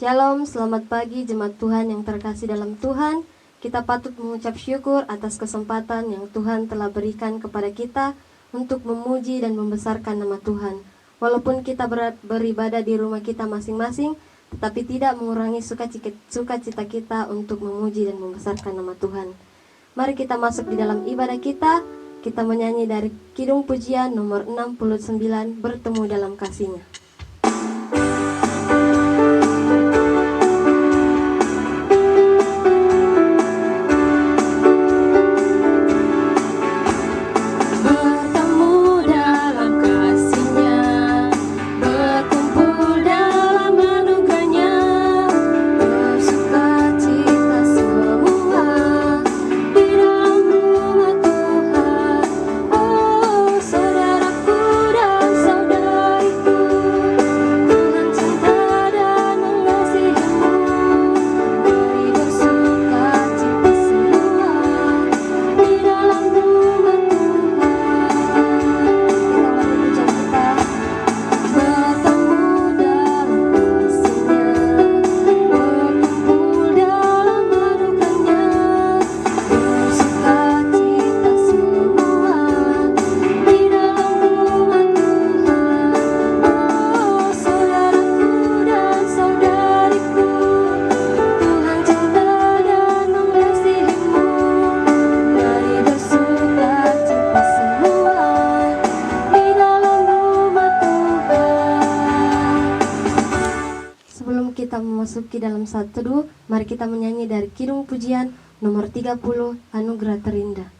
Shalom, selamat pagi jemaat Tuhan yang terkasih dalam Tuhan. Kita patut mengucap syukur atas kesempatan yang Tuhan telah berikan kepada kita untuk memuji dan membesarkan nama Tuhan. Walaupun kita beribadah di rumah kita masing-masing, tetapi tidak mengurangi sukacita kita untuk memuji dan membesarkan nama Tuhan. Mari kita masuk di dalam ibadah kita. Kita menyanyi dari Kidung Pujian nomor 69, Bertemu dalam Kasih-Nya. Memasuki dalam saat teduh, mari kita menyanyi dari Kidung Pujian nomor 30, Anugerah Terindah.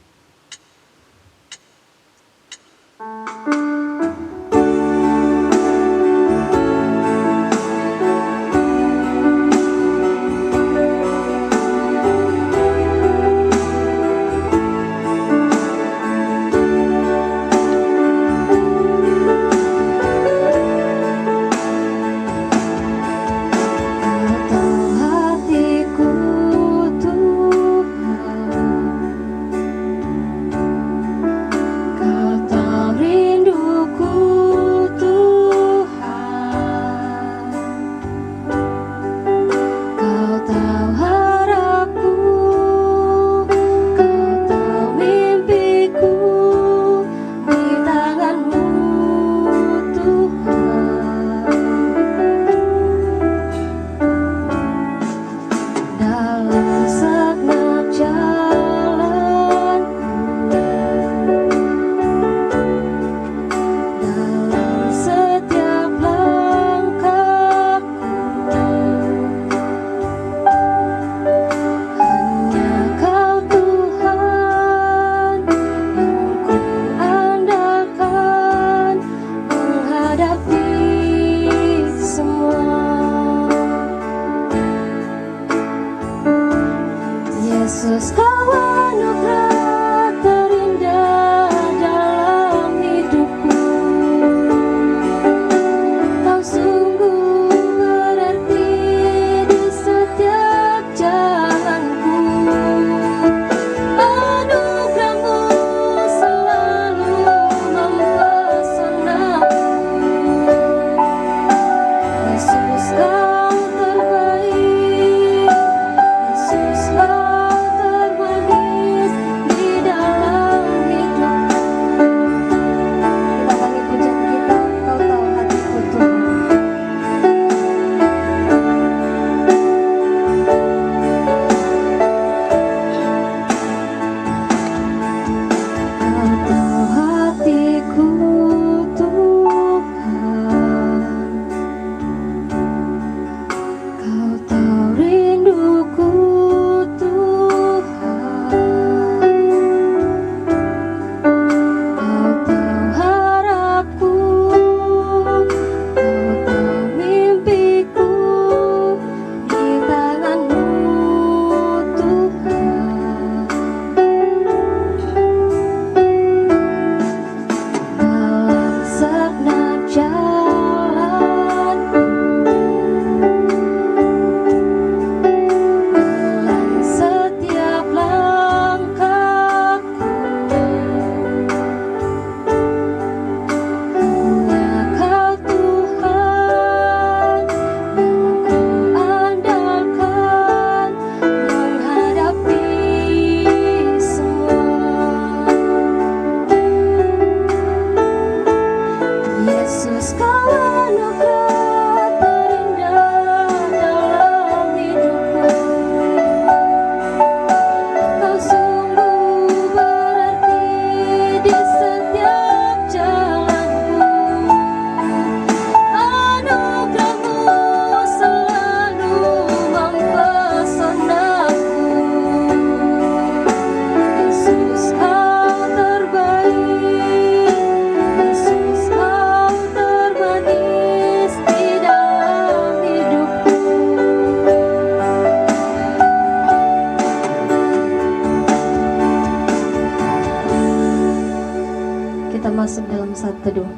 masuk dalam saat teduh.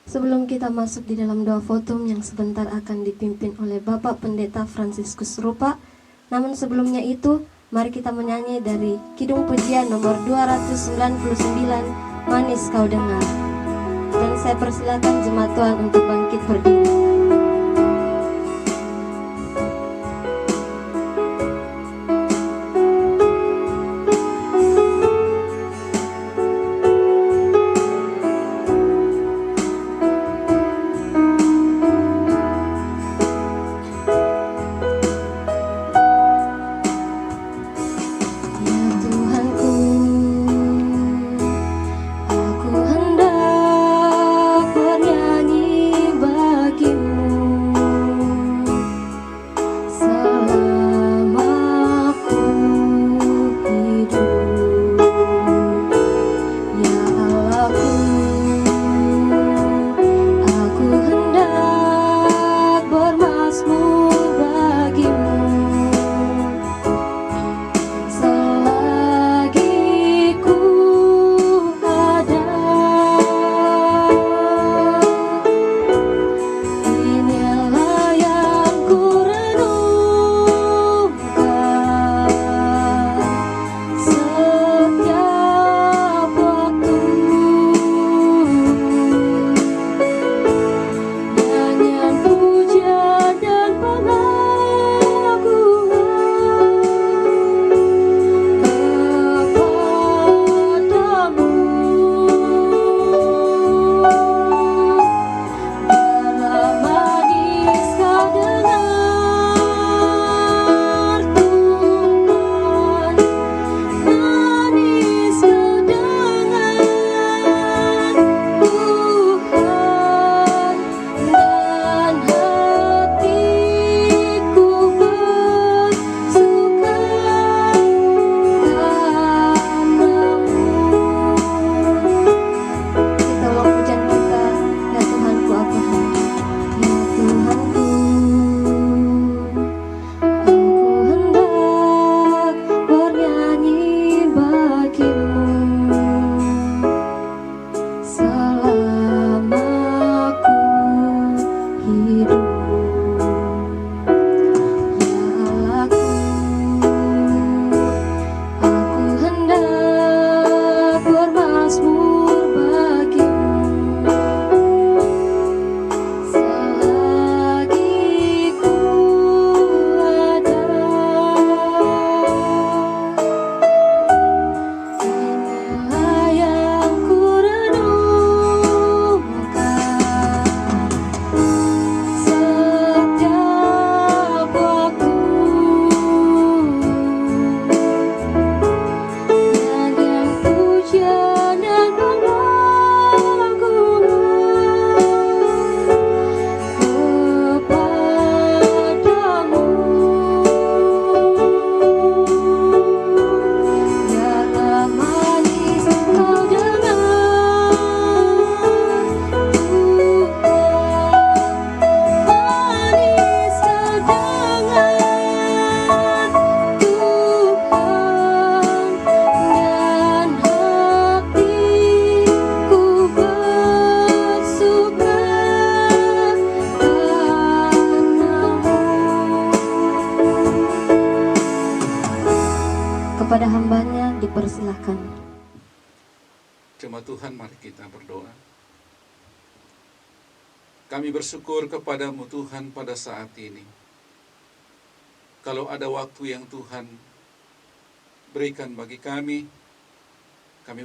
Sebelum kita masuk di dalam doa votum yang sebentar akan dipimpin oleh Bapak Pendeta Fransiskus Rupa, namun sebelumnya itu, mari kita menyanyi dari Kidung Pujian nomor 299, Manis Kau Dengar. Dan saya persilakan jemaat Tuhan untuk bangkit berdiri. Kepada hambanya dipersilahkan. Jemaat Tuhan, mari kita berdoa. Kami bersyukur kepadamu Tuhan pada saat ini. Kalau ada waktu yang Tuhan berikan bagi kami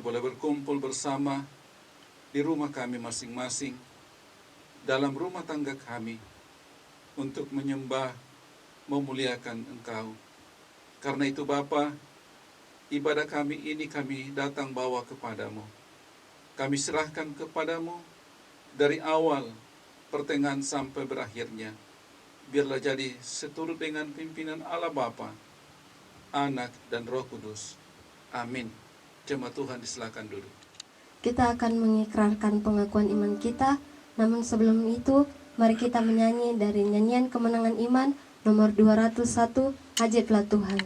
boleh berkumpul bersama di rumah kami masing-masing, dalam rumah tangga kami, untuk menyembah, memuliakan Engkau. Karena itu Bapa, ibadah kami ini kami datang bawa kepadamu. Kami serahkan kepadamu dari awal, pertengahan sampai berakhirnya. Biarlah jadi seturut dengan pimpinan Allah Bapa, Anak, dan Roh Kudus. Amin. Jemaat Tuhan disilakan duduk. Kita akan mengikrarkan pengakuan iman kita, namun sebelum itu, mari kita menyanyi dari nyanyian kemenangan iman nomor 201, Ajaiblah Tuhan.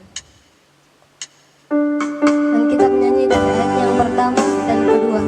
Dan kita menyanyi dari ayat yang pertama dan kedua.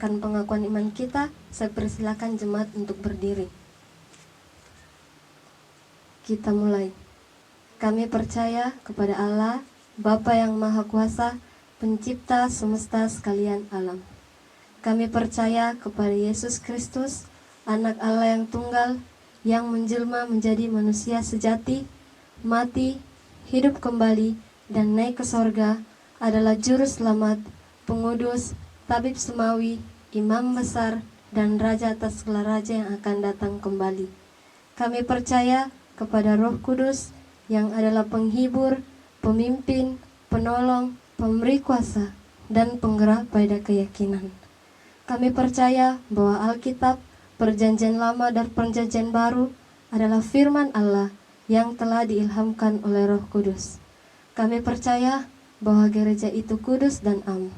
Pengakuan iman kita, saya persilakan jemaat untuk berdiri. Kita mulai. Kami percaya kepada Allah, Bapa yang Maha Kuasa, Pencipta semesta sekalian alam. Kami percaya kepada Yesus Kristus, Anak Allah yang tunggal, yang menjelma menjadi manusia sejati, mati, hidup kembali, dan naik ke sorga, adalah Juru Selamat, Pengudus, Tabib Semawi, Imam Besar, dan Raja atas segala raja yang akan datang kembali. Kami percaya kepada Roh Kudus yang adalah penghibur, pemimpin, penolong, pemberi kuasa, dan penggerak pada keyakinan. Kami percaya bahwa Alkitab, Perjanjian Lama dan Perjanjian Baru adalah firman Allah yang telah diilhamkan oleh Roh Kudus. Kami percaya bahwa gereja itu kudus dan am.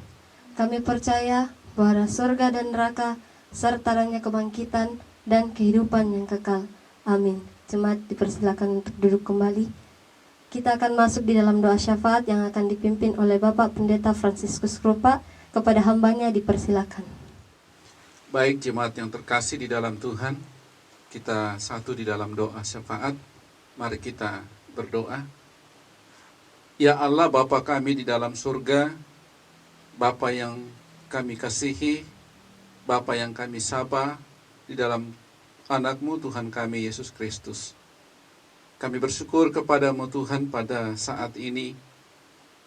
Kami percaya bahwa ada surga dan neraka, serta adanya kebangkitan dan kehidupan yang kekal. Amin. Jemaat dipersilakan untuk duduk kembali. Kita akan masuk di dalam doa syafaat yang akan dipimpin oleh Bapak Pendeta Fransiskus Krupa. Kepada hambanya dipersilakan. Baik jemaat yang terkasih di dalam Tuhan, kita satu di dalam doa syafaat. Mari kita berdoa. Ya Allah, Bapa kami di dalam surga, Bapa yang kami kasihi, Bapa yang kami sapa di dalam anak-Mu Tuhan kami Yesus Kristus. Kami bersyukur kepadamu Tuhan pada saat ini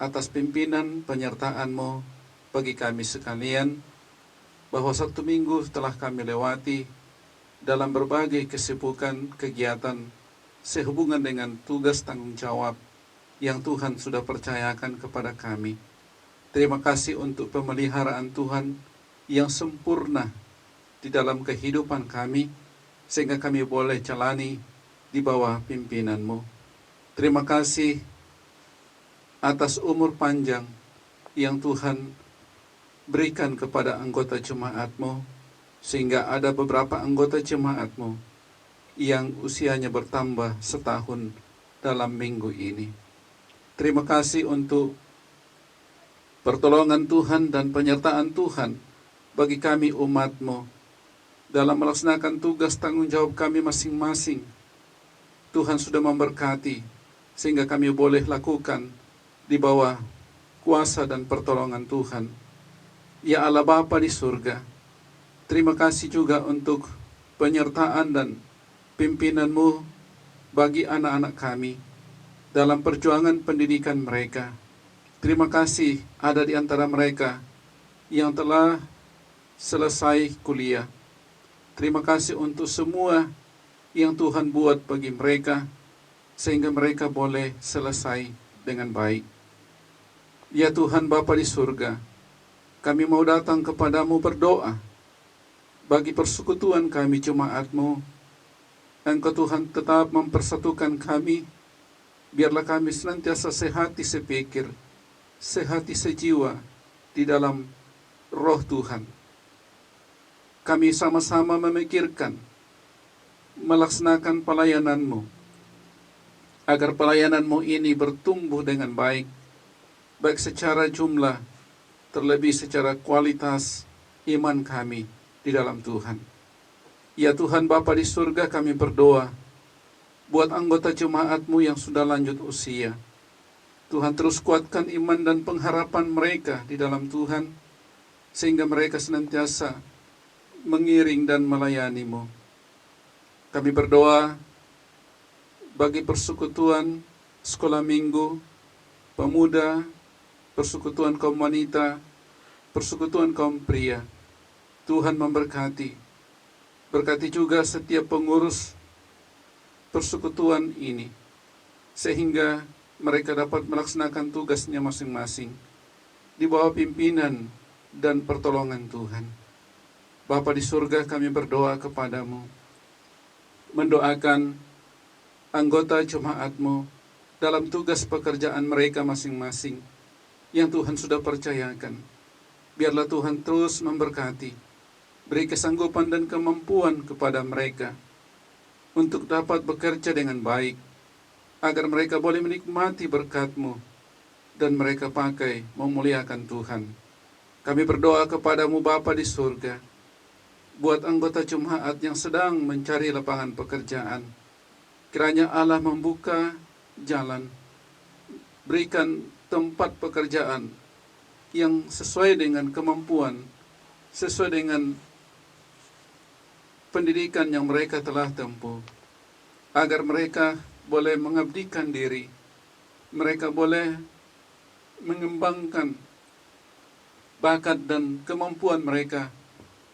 atas pimpinan penyertaan-Mu bagi kami sekalian, bahwa satu minggu telah kami lewati dalam berbagai kesibukan kegiatan sehubungan dengan tugas tanggung jawab yang Tuhan sudah percayakan kepada kami. Terima kasih untuk pemeliharaan Tuhan yang sempurna di dalam kehidupan kami, sehingga kami boleh jalani di bawah pimpinan-Mu. Terima kasih atas umur panjang yang Tuhan berikan kepada anggota jemaat-Mu, sehingga ada beberapa anggota jemaat-Mu yang usianya bertambah setahun dalam minggu ini. Terima kasih untuk pertolongan Tuhan dan penyertaan Tuhan bagi kami umat-Mu dalam melaksanakan tugas tanggung jawab kami masing-masing. Tuhan sudah memberkati sehingga kami boleh lakukan di bawah kuasa dan pertolongan Tuhan. Ya Allah Bapa di surga, terima kasih juga untuk penyertaan dan pimpinan-Mu bagi anak-anak kami dalam perjuangan pendidikan mereka. Terima kasih ada di antara mereka yang telah selesai kuliah. Terima kasih untuk semua yang Tuhan buat bagi mereka, sehingga mereka boleh selesai dengan baik. Ya Tuhan Bapa di surga, kami mau datang kepadamu berdoa bagi persekutuan kami jemaat-Mu. Engkau Tuhan tetap mempersatukan kami. Biarlah kami senantiasa sehati sepikir, sehati sejiwa di dalam roh Tuhan. Kami sama-sama memikirkan, melaksanakan pelayanan-Mu, agar pelayanan-Mu ini bertumbuh dengan baik, baik secara jumlah, terlebih secara kualitas iman kami di dalam Tuhan. Ya Tuhan Bapa di surga, kami berdoa buat anggota jemaat-Mu yang sudah lanjut usia. Tuhan terus kuatkan iman dan pengharapan mereka di dalam Tuhan, sehingga mereka senantiasa mengiring dan melayani-Mu. Kami berdoa bagi persekutuan sekolah minggu, pemuda, persekutuan kaum wanita, persekutuan kaum pria. Tuhan memberkati. Berkati juga setiap pengurus persekutuan ini, sehingga mereka dapat melaksanakan tugasnya masing-masing di bawah pimpinan dan pertolongan Tuhan. Bapa di surga, kami berdoa kepadamu, mendoakan anggota jemaat-Mu dalam tugas pekerjaan mereka masing-masing yang Tuhan sudah percayakan. Biarlah Tuhan terus memberkati, beri kesanggupan dan kemampuan kepada mereka untuk dapat bekerja dengan baik, agar mereka boleh menikmati berkat-Mu dan mereka pakai memuliakan Tuhan. Kami berdoa kepadamu Bapa di surga, buat anggota jemaat yang sedang mencari lapangan pekerjaan. Kiranya Allah membuka jalan, berikan tempat pekerjaan yang sesuai dengan kemampuan, sesuai dengan pendidikan yang mereka telah tempuh, agar mereka boleh mengabdikan diri, mereka boleh mengembangkan bakat dan kemampuan mereka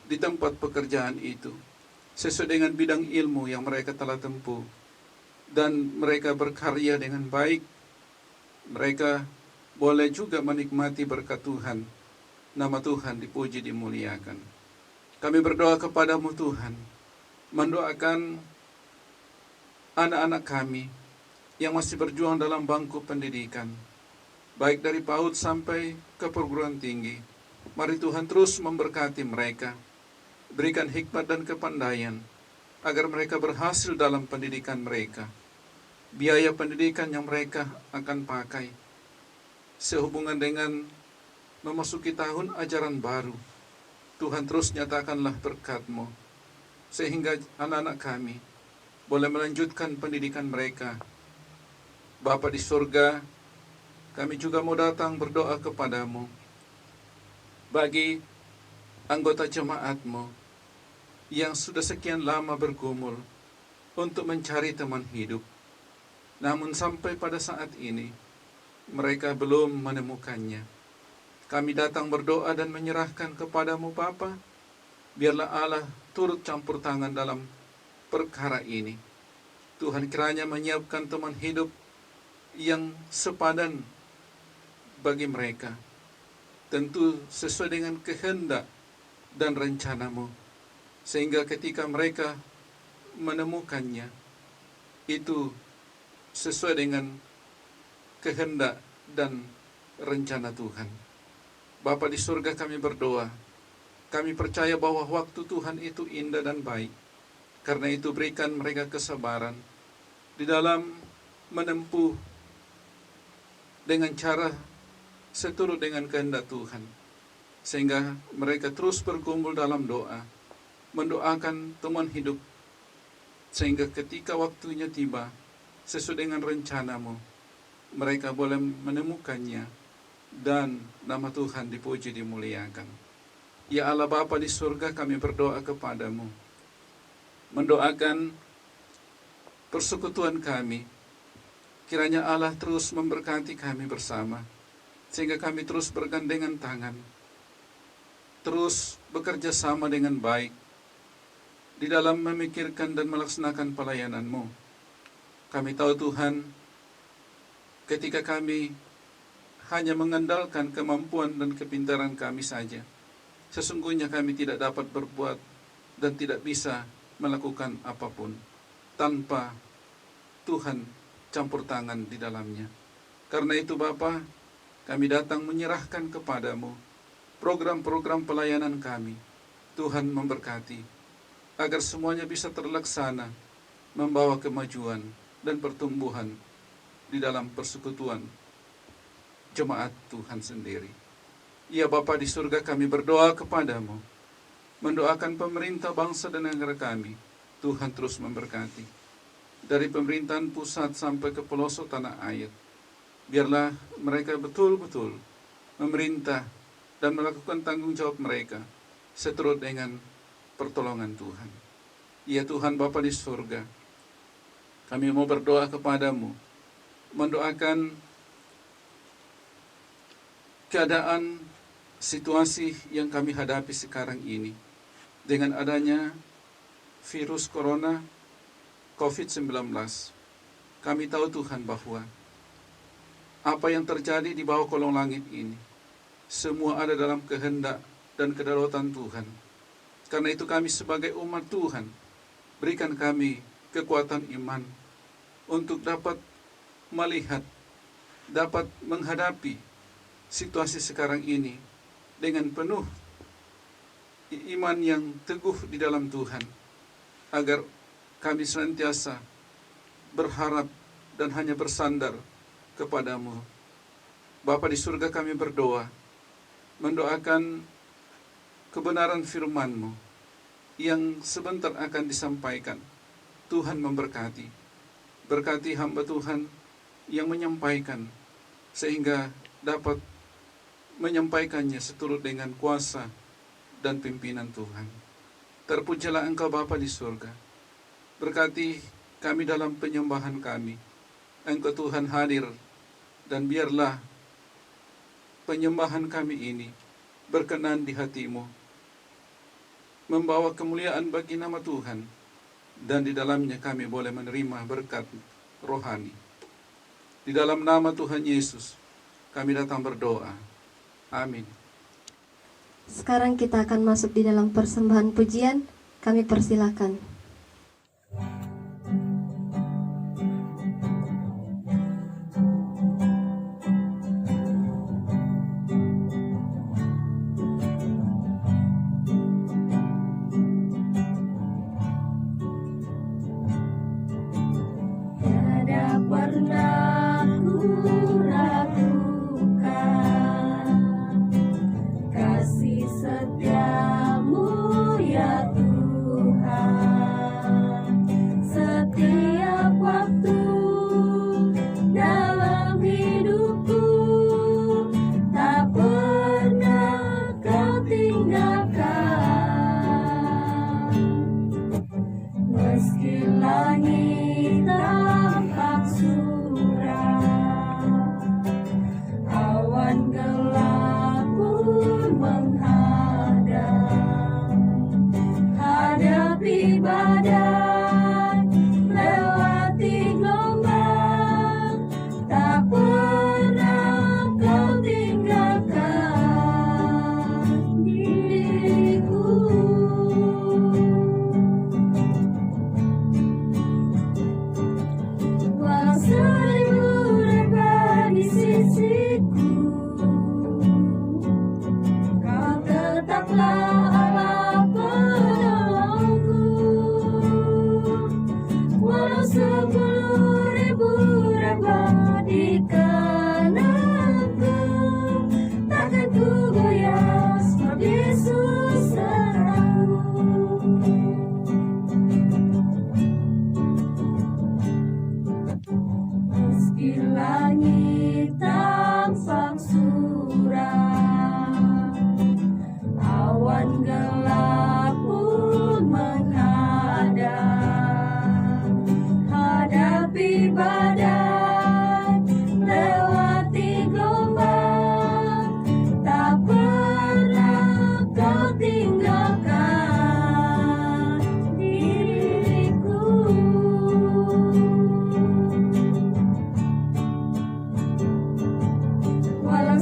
di tempat pekerjaan itu, sesuai dengan bidang ilmu yang mereka telah tempuh, dan mereka berkarya dengan baik. Mereka boleh juga menikmati berkat Tuhan, nama Tuhan dipuji dimuliakan. Kami berdoa kepadamu Tuhan, mendoakan anak-anak kami yang masih berjuang dalam bangku pendidikan, baik dari PAUD sampai ke perguruan tinggi. Mari Tuhan terus memberkati mereka, berikan hikmat dan kepandaian, agar mereka berhasil dalam pendidikan mereka. Biaya pendidikan yang mereka akan pakai sehubungan dengan memasuki tahun ajaran baru, Tuhan terus nyatakanlah berkat-Mu, sehingga anak-anak kami boleh melanjutkan pendidikan mereka. Bapa di surga, kami juga mau datang berdoa kepadamu bagi anggota jemaat-Mu yang sudah sekian lama bergumul untuk mencari teman hidup, namun sampai pada saat ini mereka belum menemukannya. Kami datang berdoa dan menyerahkan kepadamu Bapa. Biarlah Allah turut campur tangan dalam perkara ini. Tuhan kiranya menyiapkan teman hidup yang sepadan bagi mereka, tentu sesuai dengan kehendak dan rencana-Mu. sehingga ketika mereka menemukannya, itu sesuai dengan kehendak dan rencana Tuhan. Bapa di surga, kami berdoa, kami percaya bahwa waktu Tuhan itu indah dan baik. Karena itu berikan mereka kesabaran di dalam menempuh dengan cara seturut dengan kehendak Tuhan, sehingga mereka terus berkumpul dalam doa, mendoakan teman hidup, sehingga ketika waktunya tiba, sesuai dengan rencanamu, mereka boleh menemukannya, dan nama Tuhan dipuji dimuliakan. Ya Allah Bapa di surga, kami berdoa kepadamu, mendoakan persekutuan kami. Kiranya Allah terus memberkati kami bersama, sehingga kami terus bergandengan tangan, terus bekerja sama dengan baik di dalam memikirkan dan melaksanakan pelayanan-Mu. Kami tahu Tuhan, ketika kami hanya mengandalkan kemampuan dan kepintaran kami saja, sesungguhnya kami tidak dapat berbuat dan tidak bisa melakukan apapun tanpa Tuhan campur tangan di dalamnya. Karena itu Bapa, kami datang menyerahkan kepadamu program-program pelayanan kami. Tuhan memberkati, agar semuanya bisa terlaksana, membawa kemajuan dan pertumbuhan di dalam persekutuan jemaat Tuhan sendiri. Ya Bapa di surga, kami berdoa kepadamu, mendoakan pemerintah bangsa dan negara kami. Tuhan terus memberkati, dari pemerintahan pusat sampai ke pelosok tanah air. Biarlah mereka betul-betul memerintah dan melakukan tanggung jawab mereka seturut dengan pertolongan Tuhan. Ya Tuhan Bapa di surga, kami mau berdoa kepadamu, mendoakan keadaan situasi yang kami hadapi sekarang ini, dengan adanya virus corona COVID-19. Kami tahu Tuhan bahwa apa yang terjadi di bawah kolong langit ini, semua ada dalam kehendak dan kedaulatan Tuhan. Karena itu kami sebagai umat Tuhan, berikan kami kekuatan iman untuk dapat melihat, dapat menghadapi situasi sekarang ini dengan penuh iman yang teguh di dalam Tuhan, agar kami senantiasa berharap dan hanya bersandar kepadamu. Bapa di surga, kami berdoa, mendoakan kebenaran firman-Mu yang sebentar akan disampaikan. Tuhan memberkati, berkati hamba Tuhan yang menyampaikan, sehingga dapat menyampaikannya seturut dengan kuasa dan pimpinan Tuhan. Terpujilah Engkau Bapa di surga. Berkati kami dalam penyembahan kami. Engkau Tuhan hadir, dan biarlah penyembahan kami ini berkenan di hati-Mu, membawa kemuliaan bagi nama Tuhan, dan di dalamnya kami boleh menerima berkat rohani. Di dalam nama Tuhan Yesus kami datang berdoa. Amin. Sekarang kita akan masuk di dalam persembahan pujian. Kami persilakan. Kasih setiamu ya Tuhan.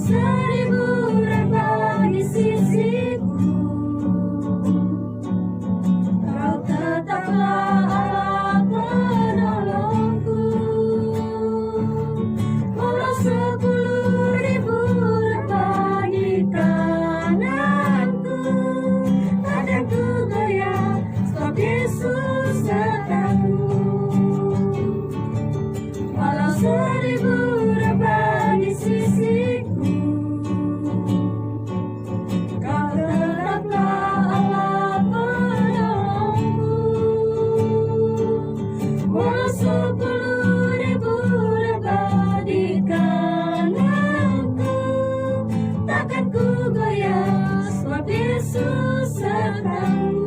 seribu rebah di sisiku, Kau tetaplah Allah penolongku. Walau 10.000 rebah di kananku, takkan ku goyah, sebab Yesus sertaku. Walau 1000 rebah di sisiku, Kau tetaplah Allah penolongku. Walau 10.000 rebah di kananku, takkan ku goyah, sebab Yesus sertaku.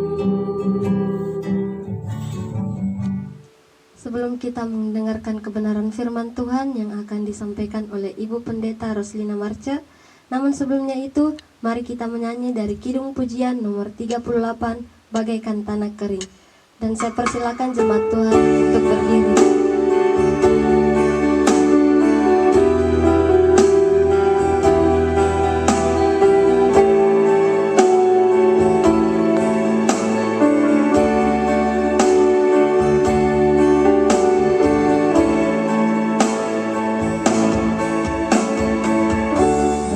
Sebelum kita mendengarkan kebenaran firman Tuhan yang akan disampaikan oleh Ibu Pendeta Roslina Marce, namun sebelumnya itu, mari kita menyanyi dari Kidung Pujian nomor 38, Bagaikan Tanah Kering. Dan saya persilakan jemaat Tuhan untuk berdiri.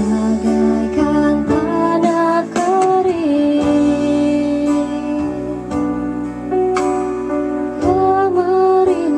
Bagaikan tanah kering, kemari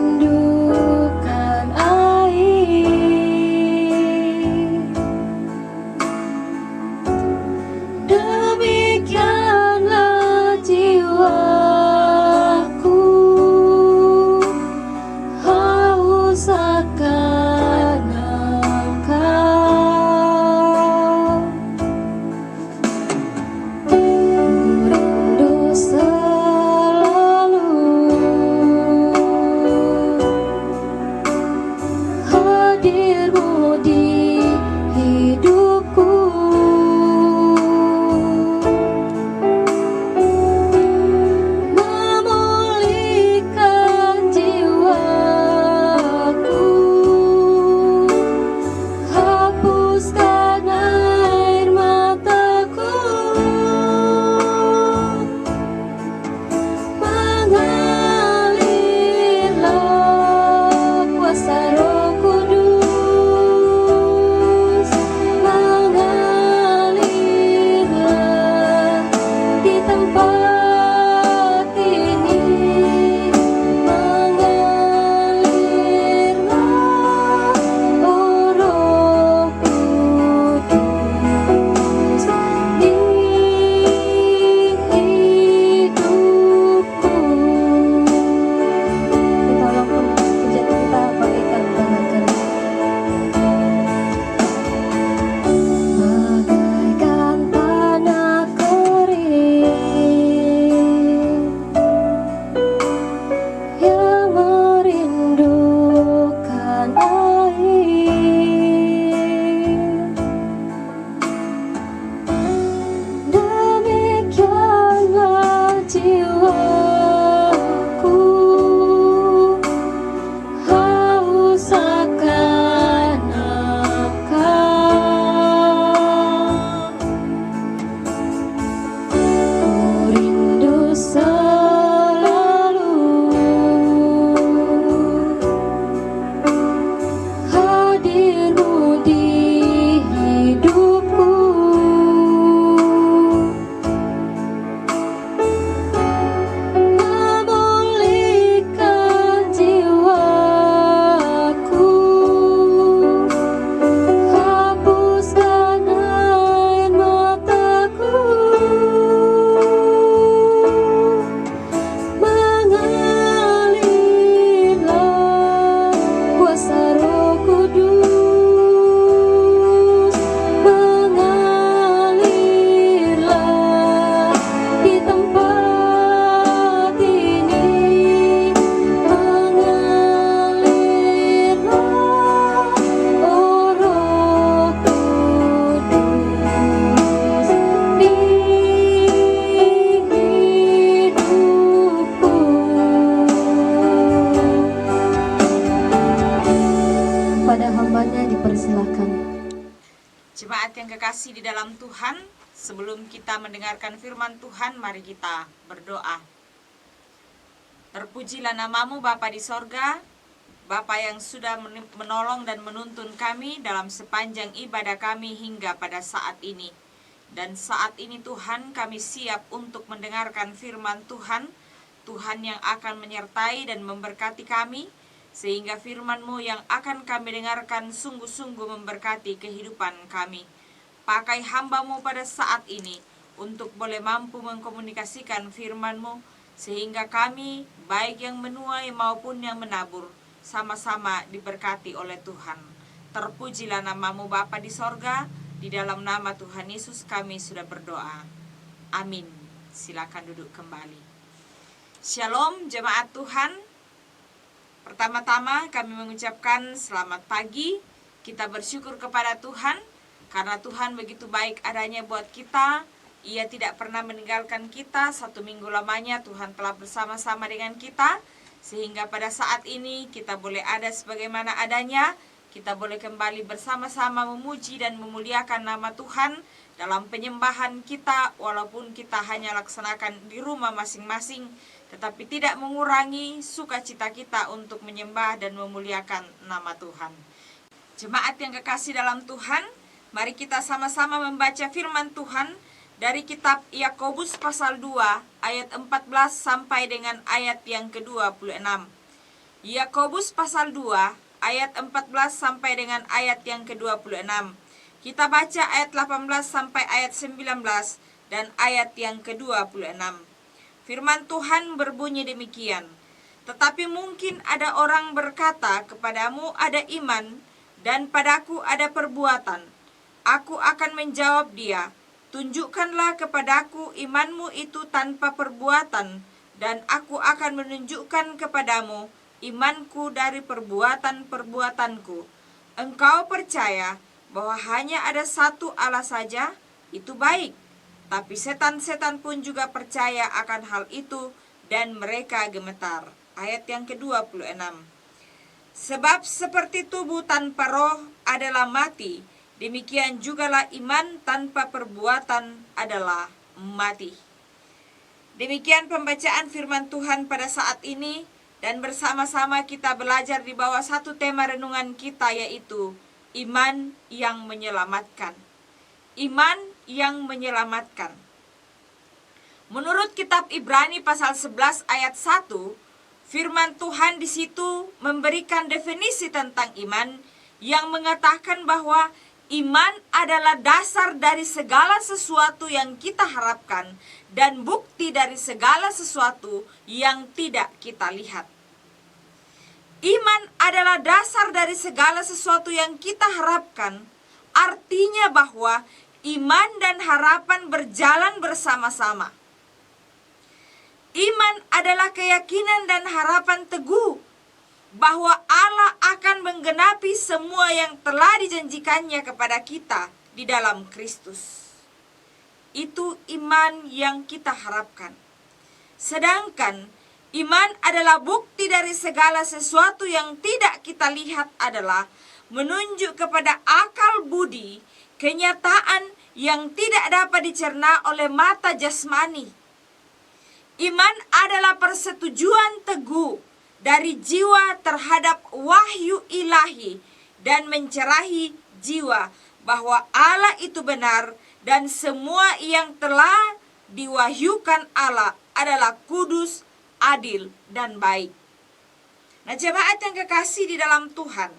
Jemaat yang kekasih di dalam Tuhan, sebelum kita mendengarkan firman Tuhan, mari kita berdoa. Terpujilah namamu Bapa di sorga, Bapa yang sudah menolong dan menuntun kami dalam sepanjang ibadah kami hingga pada saat ini. Dan saat ini Tuhan, kami siap untuk mendengarkan firman Tuhan, Tuhan yang akan menyertai dan memberkati kami, sehingga firman-Mu yang akan kami dengarkan sungguh-sungguh memberkati kehidupan kami. Pakai hamba-Mu pada saat ini untuk boleh mampu mengkomunikasikan firman-Mu, sehingga kami, baik yang menuai maupun yang menabur, sama-sama diberkati oleh Tuhan. Terpujilah namamu Bapa di sorga, di dalam nama Tuhan Yesus kami sudah berdoa. Amin. Silakan duduk kembali. Shalom jemaat Tuhan. Pertama-tama kami mengucapkan selamat pagi. Kita bersyukur kepada Tuhan karena Tuhan begitu baik adanya buat kita. Ia tidak pernah meninggalkan kita. 1 minggu lamanya Tuhan telah bersama-sama dengan kita, sehingga pada saat ini kita boleh ada sebagaimana adanya. Kita boleh kembali bersama-sama memuji dan memuliakan nama Tuhan dalam penyembahan kita, walaupun kita hanya laksanakan di rumah masing-masing, tetapi tidak mengurangi sukacita kita untuk menyembah dan memuliakan nama Tuhan. Jemaat yang kekasih dalam Tuhan, mari kita sama-sama membaca firman Tuhan dari kitab Yakobus pasal 2 ayat 14 sampai dengan ayat yang ke-26. Yakobus pasal 2 ayat 14 sampai dengan ayat yang ke-26. Kita baca ayat 18 sampai ayat 19 dan ayat yang ke-26. Firman Tuhan berbunyi demikian. Tetapi mungkin ada orang berkata, kepadamu ada iman dan padaku ada perbuatan. Aku akan menjawab dia, tunjukkanlah kepadaku imanmu itu tanpa perbuatan, dan aku akan menunjukkan kepadamu imanku dari perbuatan-perbuatanku. Engkau percaya bahwa hanya ada satu Allah saja, itu baik. Tapi setan-setan pun juga percaya akan hal itu, dan mereka gemetar. Ayat yang ke-26. Sebab seperti tubuh tanpa roh adalah mati, demikian jugalah iman tanpa perbuatan adalah mati. Demikian pembacaan firman Tuhan pada saat ini, dan bersama-sama kita belajar di bawah satu tema renungan kita, yaitu iman yang menyelamatkan. Iman yang menyelamatkan. Menurut kitab Ibrani pasal 11 ayat 1, firman Tuhan di situ memberikan definisi tentang iman yang mengatakan bahwa iman adalah dasar dari segala sesuatu yang kita harapkan dan bukti dari segala sesuatu yang tidak kita lihat. Iman adalah dasar dari segala sesuatu yang kita harapkan, artinya bahwa iman dan harapan berjalan bersama-sama. Iman adalah keyakinan dan harapan teguh bahwa Allah akan menggenapi semua yang telah dijanjikannya kepada kita di dalam Kristus. Itu iman yang kita harapkan. Sedangkan iman adalah bukti dari segala sesuatu yang tidak kita lihat adalah menunjuk kepada akal budi, kenyataan yang tidak dapat dicerna oleh mata jasmani. Iman adalah persetujuan teguh dari jiwa terhadap wahyu ilahi dan mencerahi jiwa bahwa Allah itu benar dan semua yang telah diwahyukan Allah adalah kudus, adil, dan baik. Nah, jemaat yang kekasih di dalam Tuhan,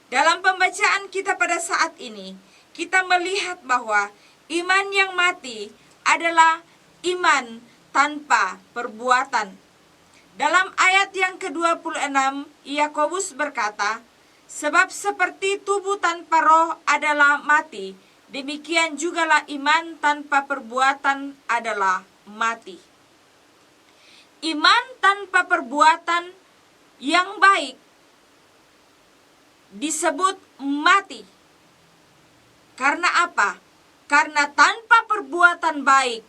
dalam pembacaan kita pada saat ini, kita melihat bahwa iman yang mati adalah iman tanpa perbuatan. Dalam ayat yang ke-26, Yakobus berkata, sebab seperti tubuh tanpa roh adalah mati, demikian jugalah iman tanpa perbuatan adalah mati. Iman tanpa perbuatan yang baik disebut mati. Karena apa? Karena tanpa perbuatan baik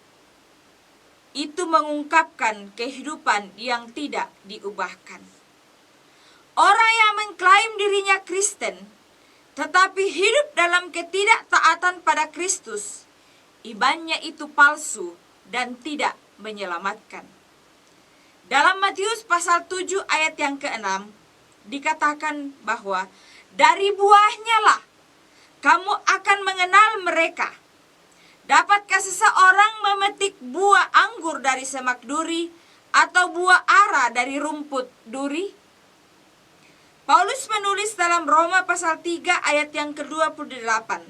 itu mengungkapkan kehidupan yang tidak diubahkan. Orang yang mengklaim dirinya Kristen tetapi hidup dalam ketidaktaatan pada Kristus, imannya itu palsu dan tidak menyelamatkan. Dalam Matius pasal 7 ayat yang ke-6 dikatakan bahwa dari buahnya lah kamu akan mengenal mereka. Dapatkah seseorang memetik buah anggur dari semak duri atau buah ara dari rumput duri? Paulus menulis dalam Roma pasal 3 ayat yang ke-28,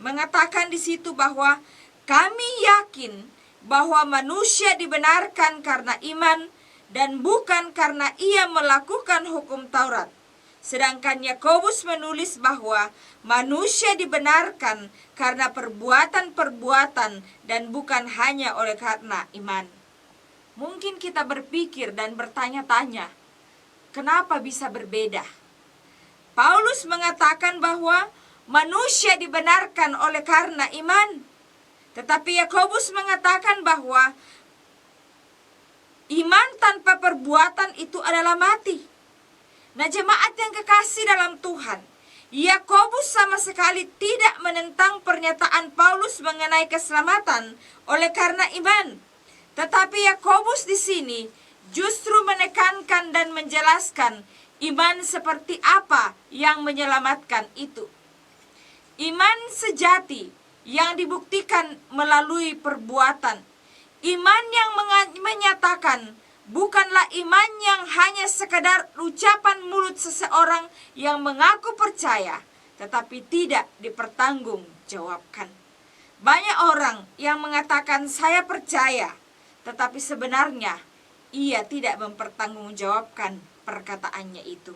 mengatakan di situ bahwa kami yakin bahwa manusia dibenarkan karena iman dan bukan karena ia melakukan hukum Taurat. Sedangkan Yakobus menulis bahwa manusia dibenarkan karena perbuatan-perbuatan dan bukan hanya oleh karena iman. Mungkin kita berpikir dan bertanya-tanya, kenapa bisa berbeda? Paulus mengatakan bahwa manusia dibenarkan oleh karena iman. Tetapi Yakobus mengatakan bahwa iman tanpa perbuatan itu adalah mati. Nah, jemaat yang kekasih dalam Tuhan, Yakobus sama sekali tidak menentang pernyataan Paulus mengenai keselamatan oleh karena iman. Tetapi Yakobus di sini justru menekankan dan menjelaskan iman seperti apa yang menyelamatkan itu. Iman sejati yang dibuktikan melalui perbuatan. Iman yang menyatakan bukanlah iman yang hanya sekedar ucapan mulut seseorang yang mengaku percaya, tetapi tidak dipertanggungjawabkan. Banyak orang yang mengatakan saya percaya, tetapi sebenarnya ia tidak mempertanggungjawabkan perkataannya itu.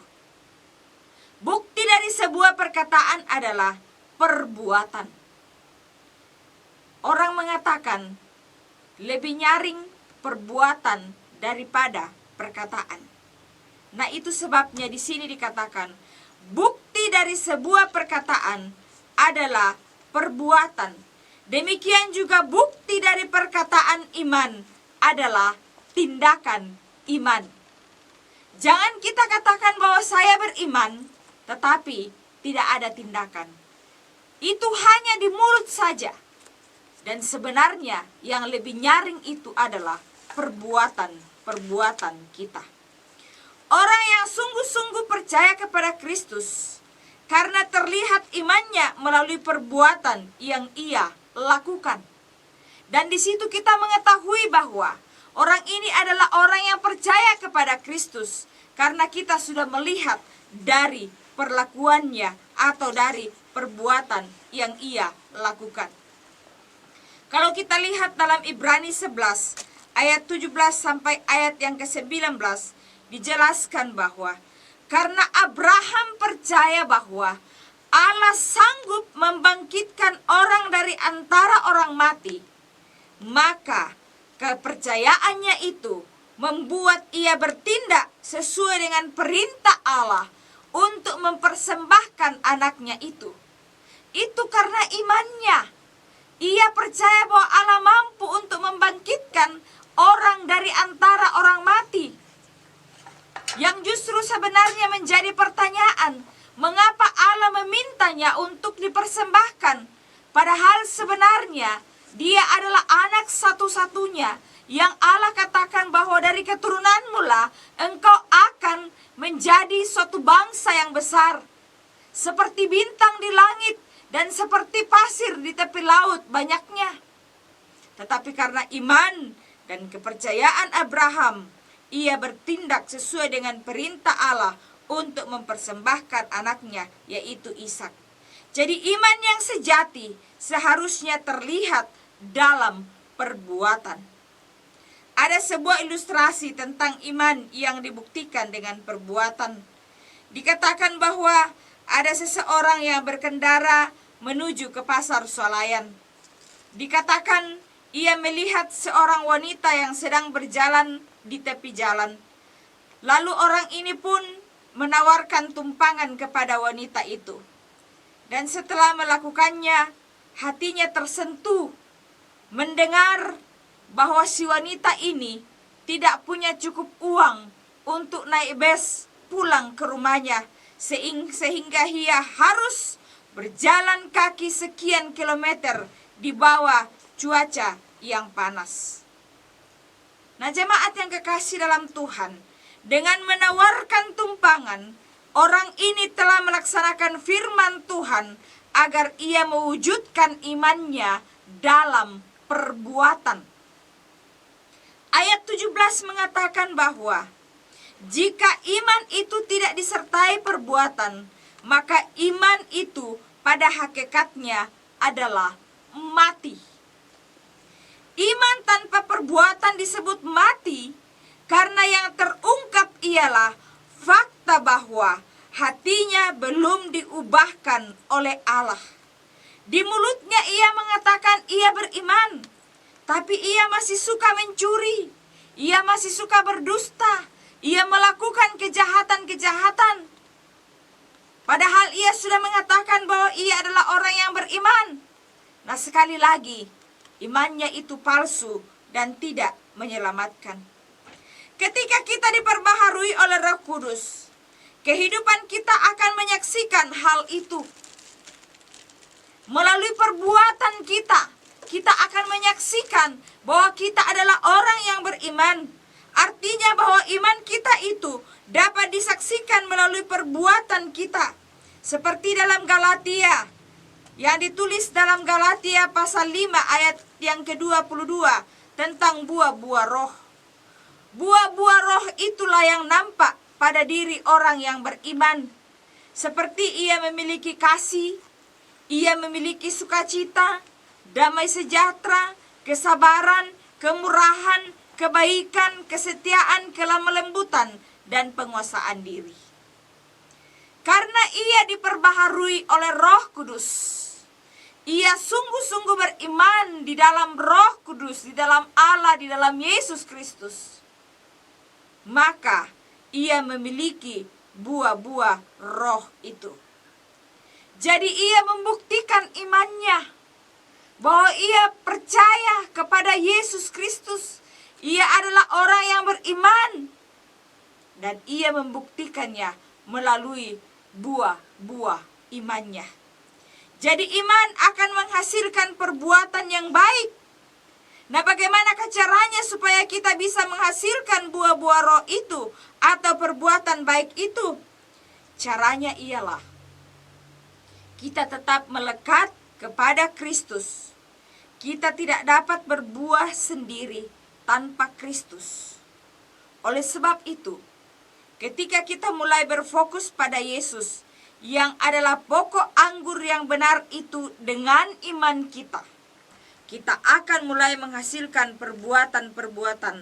Bukti dari sebuah perkataan adalah perbuatan. Orang mengatakan lebih nyaring perbuatan daripada perkataan. Nah, itu sebabnya di sini dikatakan bukti dari sebuah perkataan adalah perbuatan. Demikian juga bukti dari perkataan iman adalah tindakan iman. Jangan kita katakan bahwa saya beriman, tetapi tidak ada tindakan. Itu hanya di mulut saja. Dan sebenarnya yang lebih nyaring itu adalah perbuatan kita. Orang yang sungguh-sungguh percaya kepada Kristus karena terlihat imannya melalui perbuatan yang ia lakukan. Dan di situ kita mengetahui bahwa orang ini adalah orang yang percaya kepada Kristus karena kita sudah melihat dari perlakuannya atau dari perbuatan yang ia lakukan. Kalau kita lihat dalam Ibrani 11 ayat 17 sampai ayat yang ke-19 dijelaskan bahwa karena Abraham percaya bahwa Allah sanggup membangkitkan orang dari antara orang mati, maka kepercayaannya itu membuat ia bertindak sesuai dengan perintah Allah untuk mempersembahkan anaknya itu. Itu karena imannya. Ia percaya bahwa Allah mampu untuk membangkitkan orang dari antara orang mati. Yang justru sebenarnya menjadi pertanyaan, mengapa Allah memintanya untuk dipersembahkan? Padahal sebenarnya dia adalah anak satu-satunya yang Allah katakan bahwa dari keturunanmu lah engkau akan menjadi suatu bangsa yang besar. Seperti bintang di langit dan seperti pasir di tepi laut banyaknya. Tetapi karena iman dan kepercayaan Abraham, ia bertindak sesuai dengan perintah Allah untuk mempersembahkan anaknya, yaitu Ishak. Jadi iman yang sejati seharusnya terlihat dalam perbuatan. Ada sebuah ilustrasi tentang iman yang dibuktikan dengan perbuatan. Dikatakan bahwa ada seseorang yang berkendara menuju ke pasar swalayan. Dikatakan ia melihat seorang wanita yang sedang berjalan di tepi jalan. Lalu orang ini pun menawarkan tumpangan kepada wanita itu. Dan setelah melakukannya, hatinya tersentuh mendengar bahwa si wanita ini tidak punya cukup uang untuk naik bus pulang ke rumahnya, sehingga ia harus berjalan kaki sekian kilometer di bawah cuaca yang panas. Nah, jemaat yang kekasih dalam Tuhan, dengan menawarkan tumpangan, orang ini telah melaksanakan firman Tuhan agar ia mewujudkan imannya dalam perbuatan. Ayat 17 mengatakan bahwa jika iman itu tidak disertai perbuatan, maka iman itu pada hakikatnya adalah mati. Iman tanpa perbuatan disebut mati karena yang terungkap ialah fakta bahwa hatinya belum diubahkan oleh Allah. Di mulutnya ia mengatakan ia beriman, tapi ia masih suka mencuri, ia masih suka berdusta, ia melakukan kejahatan-kejahatan. Padahal ia sudah mengatakan bahwa ia adalah orang yang beriman. Nah, sekali lagi, imannya itu palsu dan tidak menyelamatkan. Ketika kita diperbaharui oleh Roh Kudus, kehidupan kita akan menyaksikan hal itu. Melalui perbuatan kita akan menyaksikan bahwa kita adalah orang yang beriman. Artinya bahwa iman kita itu dapat disaksikan melalui perbuatan kita. Seperti dalam Galatia, yang ditulis dalam Galatia pasal 5 ayat yang ke-22 tentang buah-buah roh. Buah-buah roh itulah yang nampak pada diri orang yang beriman. Seperti ia memiliki kasih, ia memiliki sukacita, damai sejahtera, kesabaran, kemurahan, kebaikan, kesetiaan, kelemah lembutan, dan penguasaan diri. Karena ia diperbaharui oleh Roh Kudus, ia sungguh-sungguh beriman di dalam Roh Kudus, di dalam Allah, di dalam Yesus Kristus. Maka ia memiliki buah-buah roh itu. Jadi ia membuktikan imannya bahwa ia percaya kepada Yesus Kristus. Ia adalah orang yang beriman, dan ia membuktikannya melalui buah-buah imannya. Jadi iman akan menghasilkan perbuatan yang baik. Nah, bagaimanakah caranya supaya kita bisa menghasilkan buah-buah roh itu atau perbuatan baik itu? Caranya ialah kita tetap melekat kepada Kristus. Kita tidak dapat berbuah sendiri tanpa Kristus. Oleh sebab itu, ketika kita mulai berfokus pada Yesus, yang adalah pokok anggur yang benar itu dengan iman kita, kita akan mulai menghasilkan perbuatan-perbuatan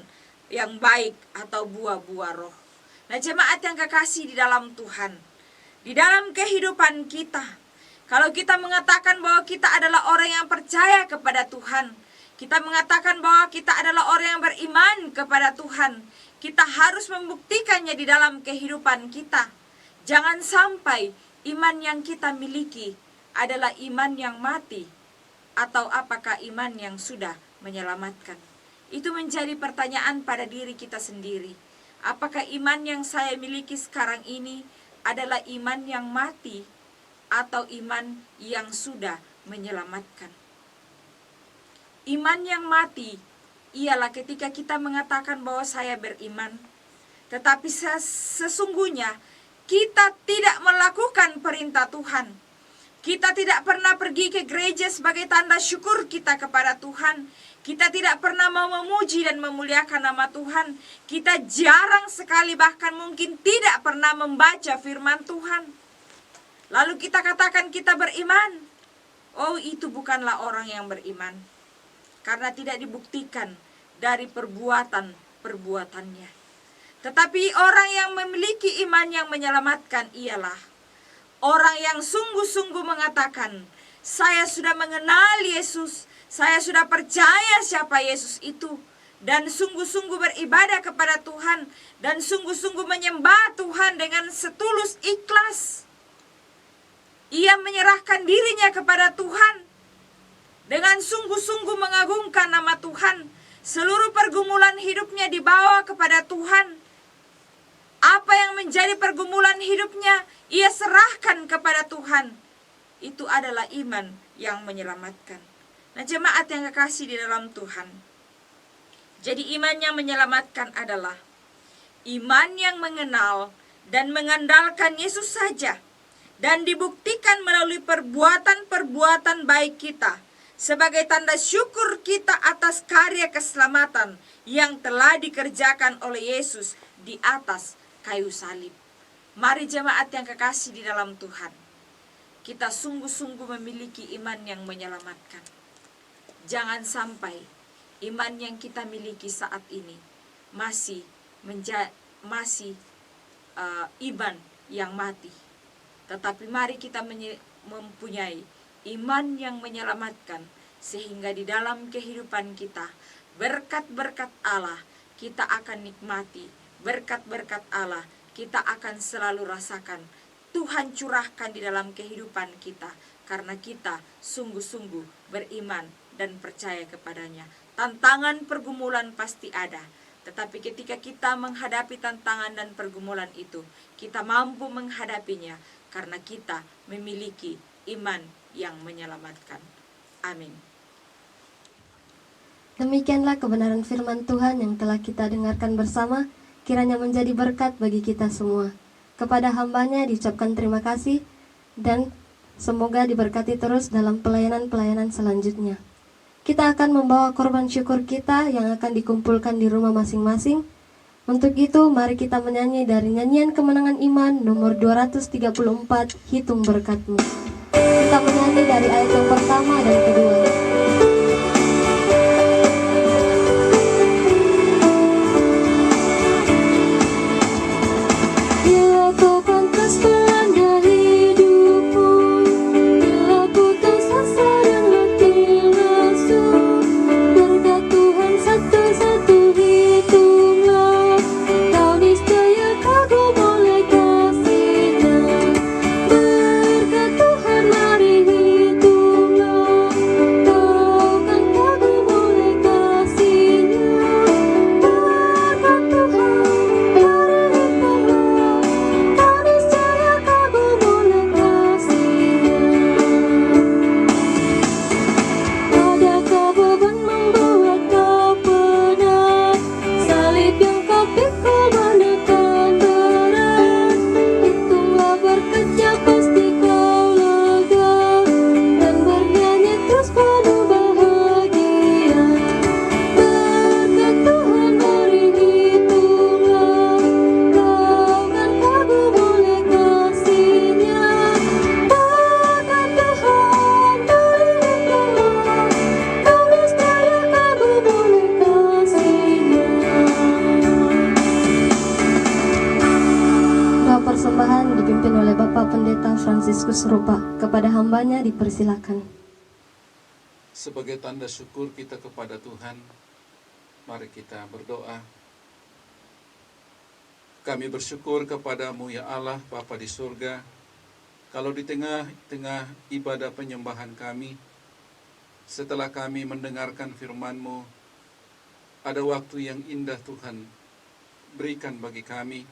yang baik atau buah-buah roh. Nah, jemaat yang kekasih di dalam Tuhan, di dalam kehidupan kita, kalau kita mengatakan bahwa kita adalah orang yang percaya kepada Tuhan, kita mengatakan bahwa kita adalah orang yang beriman kepada Tuhan, kita harus membuktikannya di dalam kehidupan kita. Jangan sampai iman yang kita miliki adalah iman yang mati, atau apakah iman yang sudah menyelamatkan. Itu menjadi pertanyaan pada diri kita sendiri. Apakah iman yang saya miliki sekarang ini adalah iman yang mati, atau iman yang sudah menyelamatkan? Iman yang mati ialah ketika kita mengatakan bahwa saya beriman, tetapi sesungguhnya kita tidak melakukan perintah Tuhan. Kita tidak pernah pergi ke gereja sebagai tanda syukur kita kepada Tuhan. Kita tidak pernah mau memuji dan memuliakan nama Tuhan. Kita jarang sekali, bahkan mungkin tidak pernah membaca firman Tuhan. Lalu kita katakan kita beriman. Oh, itu bukanlah orang yang beriman, karena tidak dibuktikan dari perbuatan-perbuatannya. Tetapi orang yang memiliki iman yang menyelamatkan ialah orang yang sungguh-sungguh mengatakan, saya sudah mengenal Yesus, saya sudah percaya siapa Yesus itu, dan sungguh-sungguh beribadah kepada Tuhan, dan sungguh-sungguh menyembah Tuhan dengan setulus ikhlas. Ia menyerahkan dirinya kepada Tuhan, dengan sungguh-sungguh mengagungkan nama Tuhan. Seluruh pergumulan hidupnya dibawa kepada Tuhan. Apa yang menjadi pergumulan hidupnya, ia serahkan kepada Tuhan. Itu adalah iman yang menyelamatkan. Nah, jemaat yang kekasih di dalam Tuhan, jadi iman yang menyelamatkan adalah iman yang mengenal dan mengandalkan Yesus saja, dan dibuktikan melalui perbuatan-perbuatan baik kita, sebagai tanda syukur kita atas karya keselamatan yang telah dikerjakan oleh Yesus di atas kayu salib. Mari jemaat yang kekasih di dalam Tuhan, kita sungguh-sungguh memiliki iman yang menyelamatkan. Jangan sampai iman yang kita miliki saat ini masih iman yang mati. Tetapi mari kita mempunyai iman yang menyelamatkan, sehingga di dalam kehidupan kita berkat-berkat Allah kita akan nikmati, berkat-berkat Allah kita akan selalu rasakan. Tuhan curahkan di dalam kehidupan kita, karena kita sungguh-sungguh beriman dan percaya kepadanya. Tantangan pergumulan pasti ada, tetapi ketika kita menghadapi tantangan dan pergumulan itu, kita mampu menghadapinya karena kita memiliki iman yang menyelamatkan. Amin. Demikianlah kebenaran firman Tuhan yang telah kita dengarkan bersama, kiranya menjadi berkat bagi kita semua. Kepada hambanya diucapkan terima kasih, dan semoga diberkati terus dalam pelayanan-pelayanan selanjutnya. Kita akan membawa korban syukur kita yang akan dikumpulkan di rumah masing-masing. Untuk itu, mari kita menyanyi dari nyanyian kemenangan iman nomor 234, Hitung Berkat-Mu. Kita menyanyi dari ayat yang pertama dan kedua. Bila kau pantas melanda hidupku, bila ku tersasar dan mati langsung, berkat Tuhan satu-satu hitunglah, kau niscaya kagum oleh kasih-Nya. Berkat Tuhan mari hitunglah, kau kan kagum oleh kasih-Nya. Berkat Tuhan mari hitunglah, kau niscaya kagum oleh kasih-Nya. Adakah beban membuat kau penat? Salib yang kau pikul menekan berat. Hitunglah berkat-Nya pasti kau lega, dan bernyanyi terus penuh bahagia. Berkat Tuhan mari hitunglah, kau kan kagum oleh kasih-Nya. Berkat Tuhan mari hitunglah, kau niscaya kagum oleh kasih-Nya. Doa persembahan dipimpin oleh Bapak Pendeta Fransiskus Rupa. Kepada hambanya dipersilakan. Sebagai tanda syukur kita kepada Tuhan, mari kita berdoa. Kami bersyukur kepadamu ya Allah, Bapa di surga, kalau di tengah-tengah ibadah penyembahan kami, setelah kami mendengarkan firman-Mu, ada waktu yang indah Tuhan berikan bagi kami.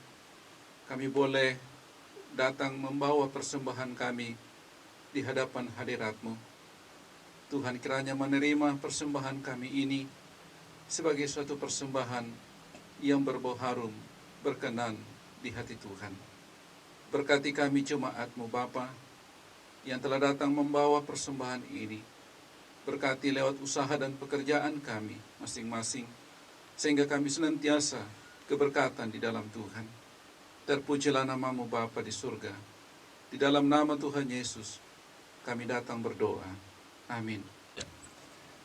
Kami boleh datang membawa persembahan kami di hadapan hadirat-Mu. Tuhan, kiranya menerima persembahan kami ini sebagai suatu persembahan yang berbau harum, berkenan di hati Tuhan. Berkati kami jemaat-Mu Bapa yang telah datang membawa persembahan ini. Berkati lewat usaha dan pekerjaan kami masing-masing, sehingga kami senantiasa keberkatan di dalam Tuhan. Terpujilah nama-Mu Bapa di surga. Di dalam nama Tuhan Yesus kami datang berdoa. Amin.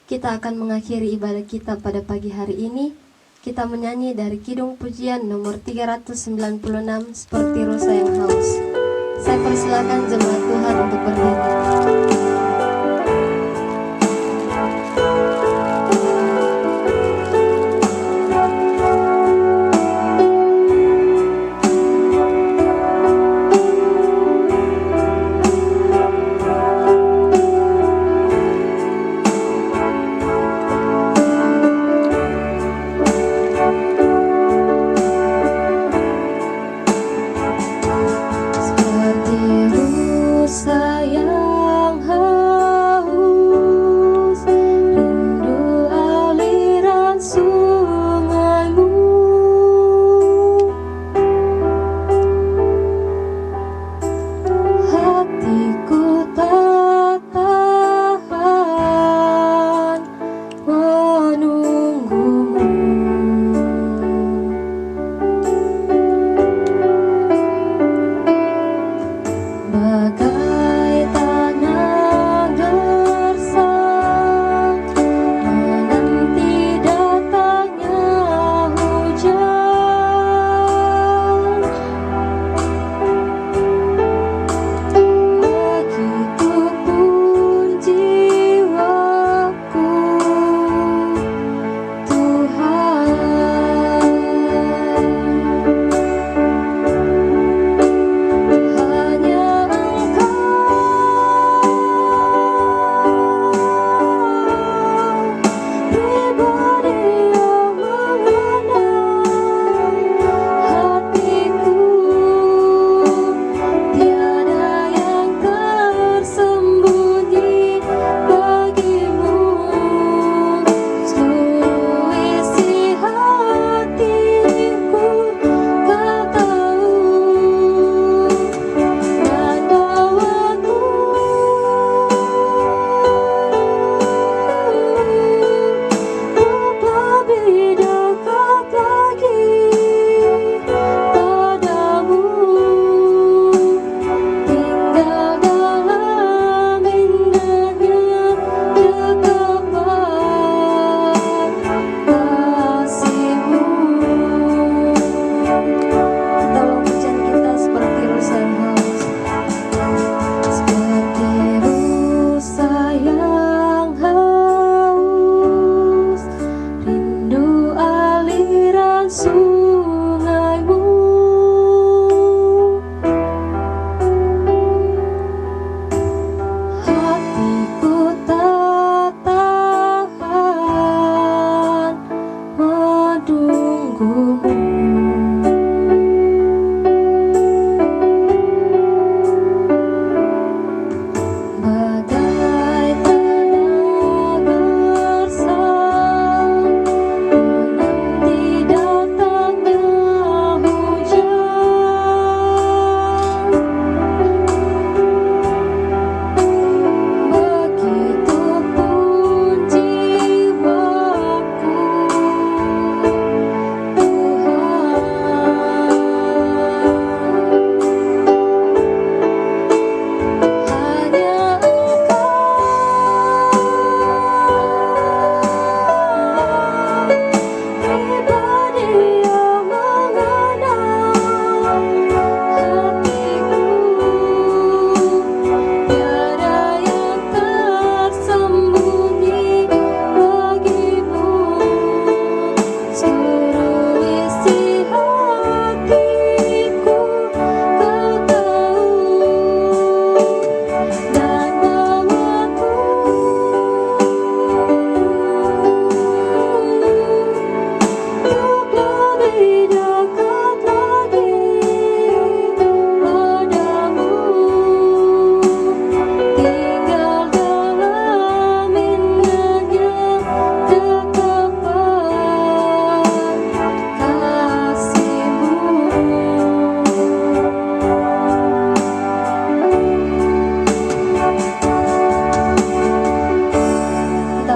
Kita akan mengakhiri ibadah kita pada pagi hari ini. Kita menyanyi dari Kidung Pujian nomor 396, Seperti Rosa yang Haus. Saya persilakan jemaat Tuhan untuk berdiri.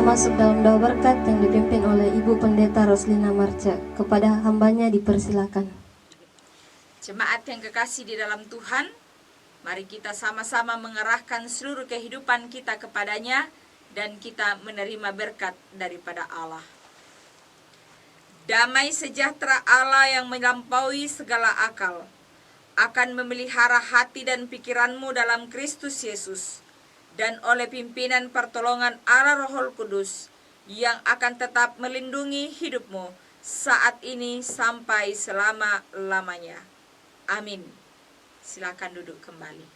masuk dalam doa berkat yang dipimpin oleh Ibu Pendeta Roslina Marca. Kepada hambanya dipersilakan. Jemaat yang kekasih di dalam Tuhan, mari kita sama-sama mengerahkan seluruh kehidupan kita kepadanya dan kita menerima berkat daripada Allah. Damai sejahtera Allah yang melampaui segala akal akan memelihara hati dan pikiranmu dalam Kristus Yesus, dan oleh pimpinan pertolongan Allah Roh Kudus yang akan tetap melindungi hidupmu saat ini sampai selama-lamanya. Amin. Silakan duduk kembali.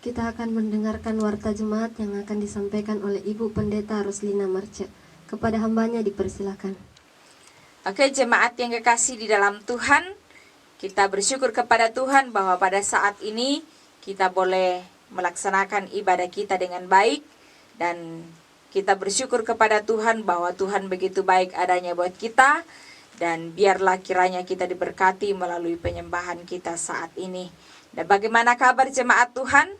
Kita akan mendengarkan warta jemaat yang akan disampaikan oleh Ibu Pendeta Roslina Marca. Kepada hambanya dipersilakan. Oke, jemaat yang kekasih di dalam Tuhan, kita bersyukur kepada Tuhan bahwa pada saat ini kita boleh melaksanakan ibadah kita dengan baik, dan kita bersyukur kepada Tuhan bahwa Tuhan begitu baik adanya buat kita, dan biarlah kiranya kita diberkati melalui penyembahan kita saat ini. Dan bagaimana kabar jemaat Tuhan?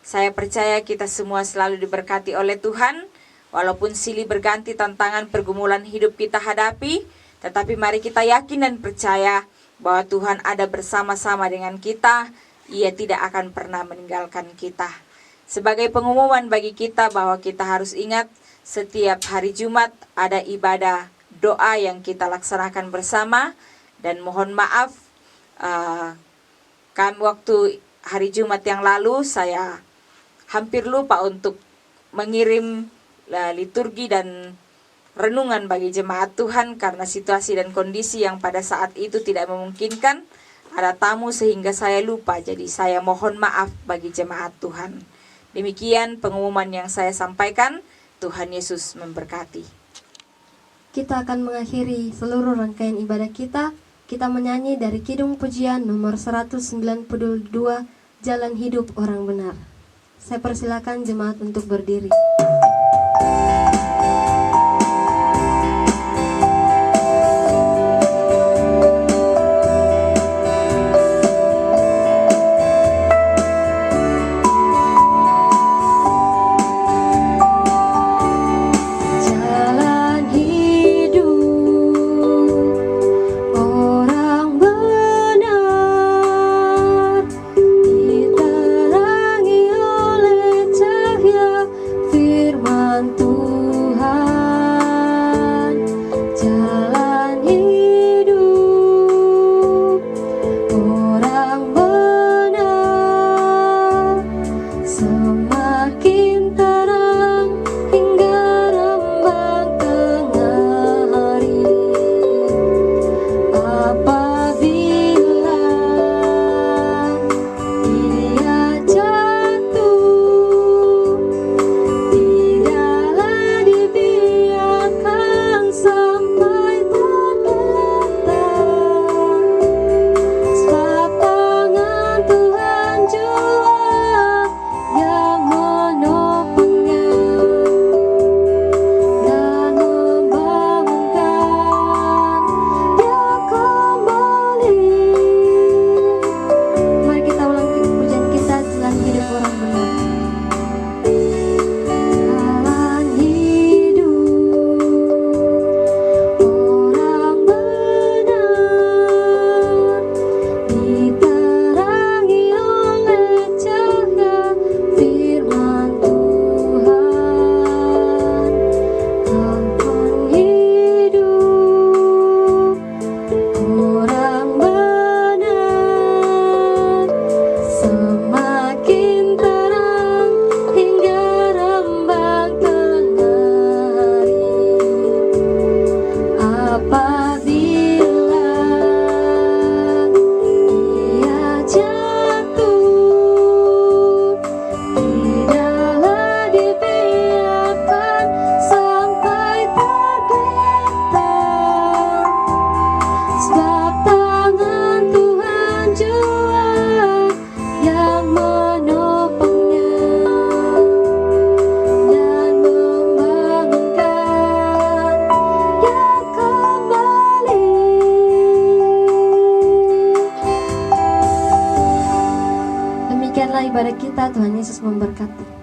Saya percaya kita semua selalu diberkati oleh Tuhan. Walaupun silih berganti tantangan pergumulan hidup kita hadapi, tetapi mari kita yakin dan percaya bahwa Tuhan ada bersama-sama dengan kita. Ia tidak akan pernah meninggalkan kita. Sebagai pengumuman bagi kita bahwa kita harus ingat, setiap hari Jumat ada ibadah doa yang kita laksanakan bersama. Dan mohon maaf, waktu hari Jumat yang lalu saya hampir lupa untuk mengirim liturgi dan renungan bagi jemaat Tuhan karena situasi dan kondisi yang pada saat itu tidak memungkinkan. Ada tamu sehingga saya lupa, jadi saya mohon maaf bagi jemaat Tuhan. Demikian pengumuman yang saya sampaikan. Tuhan Yesus memberkati. Kita akan mengakhiri seluruh rangkaian ibadah kita. Kita menyanyi dari Kidung Pujian nomor 192, Jalan Hidup Orang Benar. Saya persilakan jemaat untuk berdiri. Demikianlah ibadah kita. Tuhan Yesus memberkati.